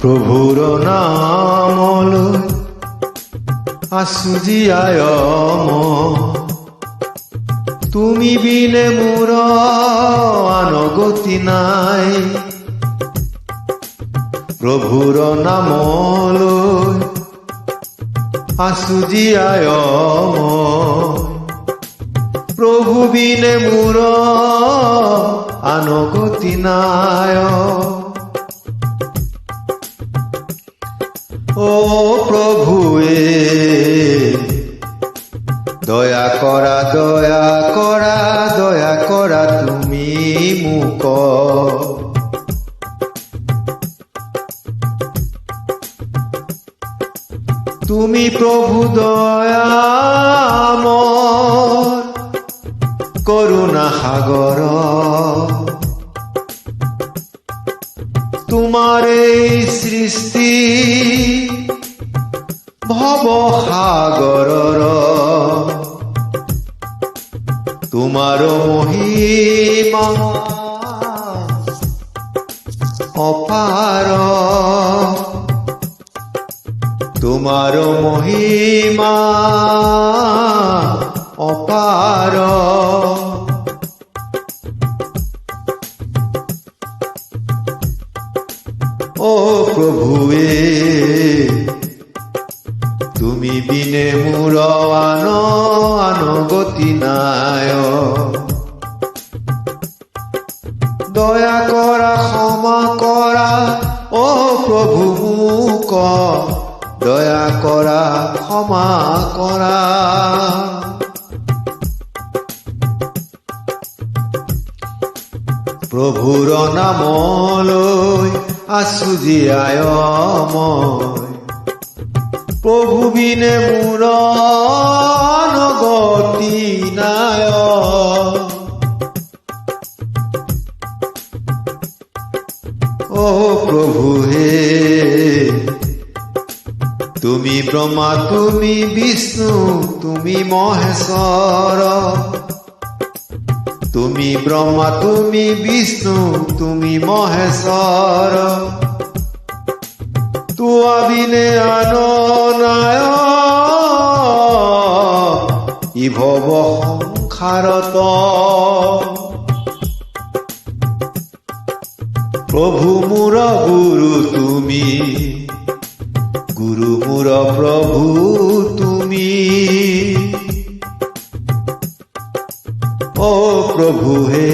প্ৰভুৰ নামলৈ আছো জীয়াই তুমি বিনে মোৰ আন গতি নাই। প্ৰভুৰ নামলৈ আছো জীয়াই প্ৰভু বিনে মোৰ আন গতি নাই। ও প্ৰভুৱে দয়া কৰা দয়া কৰা দয়া কৰা তুমি মোক। তুমি প্ৰভু দয়াময় কৰুণা সাগৰ। তোমাৰ এই সৃষ্টি ভৱ সাগৰৰ তোমাৰ মহিমা অপাৰ। তোমাৰ মহিমা অপাৰ। ও প্ৰভুৱে তুমি বিনে মোৰ আন গতি নাই। দয়া কৰা ক্ষমা কৰা ও প্ৰভু মোক দয়া কৰা ক্ষমা কৰা। প্ৰভুৰ নামলৈ আছো জীয়াই মই প্ৰভু বিনে মোৰ আন গতি নাই। ও প্ৰভু হে তুমি ব্ৰহ্মা তুমি বিষ্ণু তুমি মহেশ্বৰ। তুমি ব্ৰহ্মা তুমি বিষ্ণু তুমি মহেশ্বৰ। তোৱা বিনে আন নাই ই ভৱ সংসাৰত। প্ৰভু মোৰ গুৰু তুমি গুৰু মোৰ প্ৰভু তুমি। ও প্ৰভু হে